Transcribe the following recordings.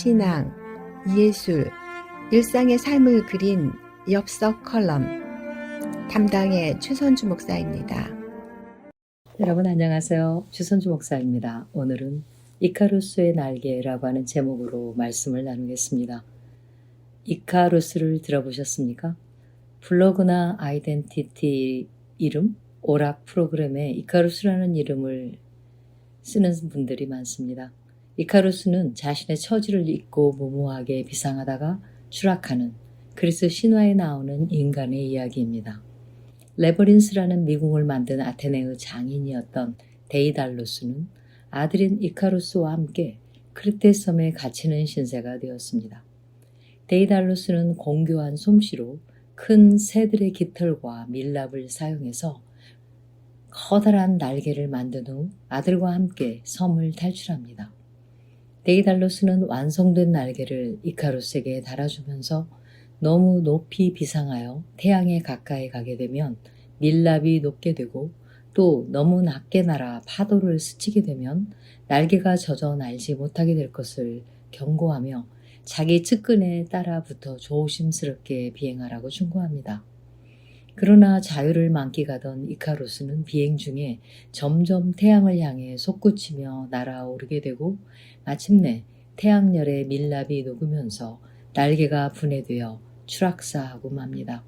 신앙, 예술, 일상의 삶을 그린 엽서 컬럼 담당의 최선주 목사입니다. 여러분 안녕하세요. 주선주 목사입니다. 오늘은 이카루스의 날개라고 하는 제목으로 말씀을 나누겠습니다. 이카루스를 들어보셨습니까? 블로그나 아이덴티티 이름, 오락 프로그램에 이카루스라는 이름을 쓰는 분들이 많습니다. 이카루스는 자신의 처지를 잊고 무모하게 비상하다가 추락하는 그리스 신화에 나오는 인간의 이야기입니다. 레버린스라는 미궁을 만든 아테네의 장인이었던 데이달로스는 아들인 이카루스와 함께 크레테 섬에 갇히는 신세가 되었습니다. 데이달로스는 공교한 솜씨로 큰 새들의 깃털과 밀랍을 사용해서 커다란 날개를 만든 후 아들과 함께 섬을 탈출합니다. 데이달로스는 완성된 날개를 이카루스에게 달아주면서 너무 높이 비상하여 태양에 가까이 가게 되면 밀랍이 녹게 되고 또 너무 낮게 날아 파도를 스치게 되면 날개가 젖어 날지 못하게 될 것을 경고하며 자기 측근에 따라 붙어 조심스럽게 비행하라고 충고합니다. 그러나 자유를 만끽하던 이카루스는 비행 중에 점점 태양을 향해 솟구치며 날아오르게 되고 마침내 태양열에 밀랍이 녹으면서 날개가 분해되어 추락사하고 맙니다.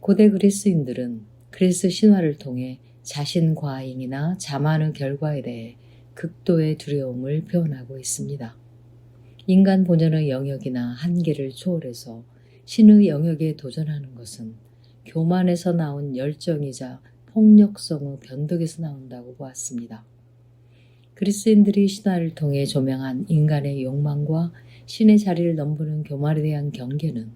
고대 그리스인들은 그리스 신화를 통해 자신 과잉이나 자만의 결과에 대해 극도의 두려움을 표현하고 있습니다. 인간 본연의 영역이나 한계를 초월해서 신의 영역에 도전하는 것은 교만에서 나온 열정이자 폭력성의 변덕에서 나온다고 보았습니다. 그리스인들이 신화를 통해 조명한 인간의 욕망과 신의 자리를 넘보는 교만에 대한 경계는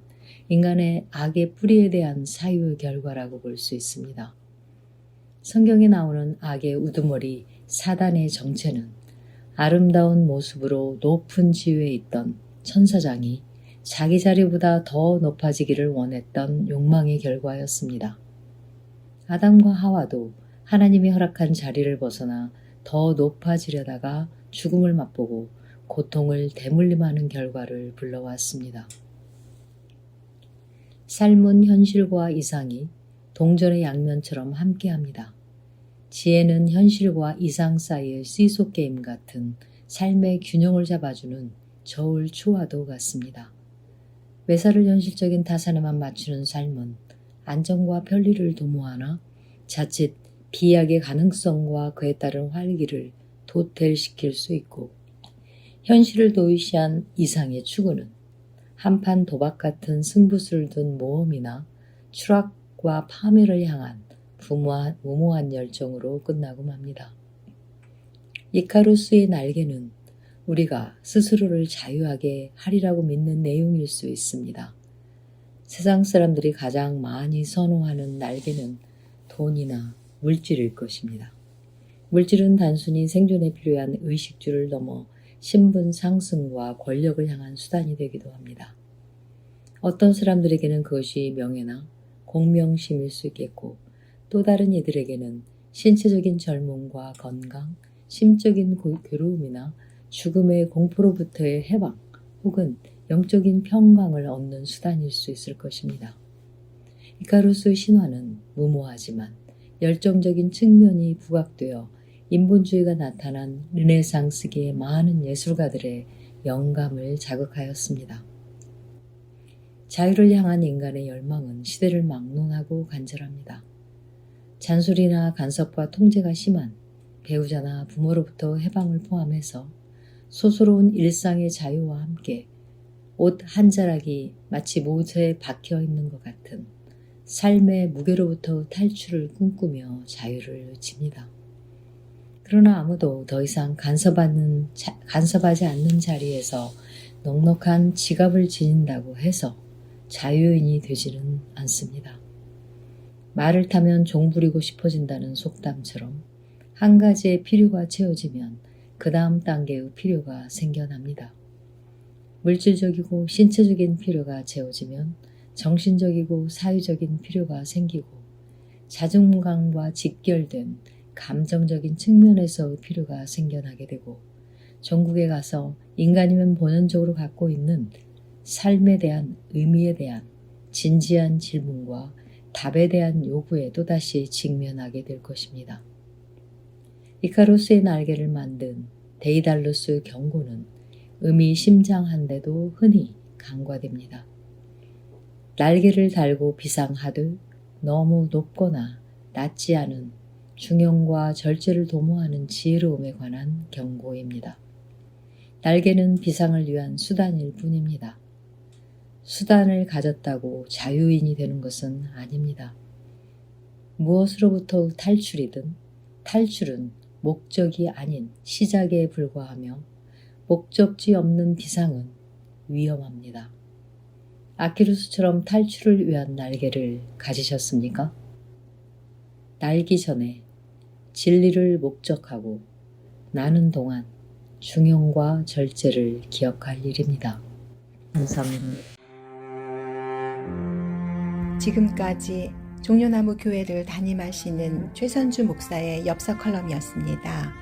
인간의 악의 뿌리에 대한 사유의 결과라고 볼 수 있습니다. 성경에 나오는 악의 우두머리 사단의 정체는 아름다운 모습으로 높은 지위에 있던 천사장이 자기 자리보다 더 높아지기를 원했던 욕망의 결과였습니다. 아담과 하와도 하나님이 허락한 자리를 벗어나 더 높아지려다가 죽음을 맛보고 고통을 대물림하는 결과를 불러왔습니다. 삶은 현실과 이상이 동전의 양면처럼 함께합니다. 지혜는 현실과 이상 사이의 시소 게임 같은 삶의 균형을 잡아주는 저울 초와도 같습니다. 매사를 현실적인 타산에만 맞추는 삶은 안정과 편리를 도모하나 자칫 비약의 가능성과 그에 따른 활기를 도태시킬 수 있고 현실을 도외시한 이상의 추구는 한판 도박 같은 승부수를 둔 모험이나 추락과 파멸을 향한 무모한 열정으로 끝나고 맙니다. 이카루스의 날개는 우리가 스스로를 자유하게 하리라고 믿는 내용일 수 있습니다. 세상 사람들이 가장 많이 선호하는 날개는 돈이나 물질일 것입니다. 물질은 단순히 생존에 필요한 의식주를 넘어 신분 상승과 권력을 향한 수단이 되기도 합니다. 어떤 사람들에게는 그것이 명예나 공명심일 수 있겠고 또 다른 이들에게는 신체적인 젊음과 건강, 심적인 괴로움이나 죽음의 공포로부터의 해방 혹은 영적인 평강을 얻는 수단일 수 있을 것입니다. 이카루스 신화는 무모하지만 열정적인 측면이 부각되어 인본주의가 나타난 르네상스기의 많은 예술가들의 영감을 자극하였습니다. 자유를 향한 인간의 열망은 시대를 막론하고 간절합니다. 잔소리나 간섭과 통제가 심한 배우자나 부모로부터 해방을 포함해서 소소로운 일상의 자유와 함께 옷 한 자락이 마치 못에 박혀 있는 것 같은 삶의 무게로부터 탈출을 꿈꾸며 자유를 외칩니다. 그러나 아무도 더 이상 간섭하지 않는 자리에서 넉넉한 지갑을 지닌다고 해서 자유인이 되지는 않습니다. 말을 타면 종 부리고 싶어진다는 속담처럼 한 가지의 필요가 채워지면 그 다음 단계의 필요가 생겨납니다. 물질적이고 신체적인 필요가 채워지면 정신적이고 사유적인 필요가 생기고 자존감과 직결된 감정적인 측면에서의 필요가 생겨나게 되고 종국에 가서 인간이면 본연적으로 갖고 있는 삶에 대한 의미에 대한 진지한 질문과 답에 대한 요구에 또다시 직면하게 될 것입니다. 이카루스의 날개를 만든 데이달루스 경고는 의미심장한데도 흔히 간과됩니다. 날개를 달고 비상하듯 너무 높거나 낮지 않은 중형과 절제를 도모하는 지혜로움에 관한 경고입니다. 날개는 비상을 위한 수단일 뿐입니다. 수단을 가졌다고 자유인이 되는 것은 아닙니다. 무엇으로부터 탈출이든 탈출은 목적이 아닌 시작에 불과하며 목적지 없는 비상은 위험합니다. 아키루스처럼 탈출을 위한 날개를 가지셨습니까? 날기 전에 진리를 목적하고 나는 동안 중형과 절제를 기억할 일입니다. 감사합니다. 지금까지 종려나무 교회를 담임하시는 최선주 목사의 엽서 컬럼이었습니다.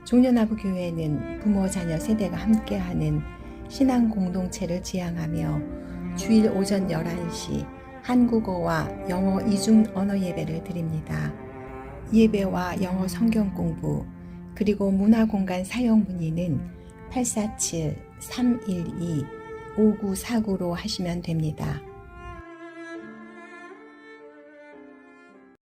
종려나무 교회는 부모 자녀 세대가 함께하는 신앙 공동체를 지향하며 주일 오전 11시 한국어와 영어 이중 언어 예배를 드립니다. 예배와 영어 성경 공부 그리고 문화공간 사용 문의는 847-312-5949로 하시면 됩니다.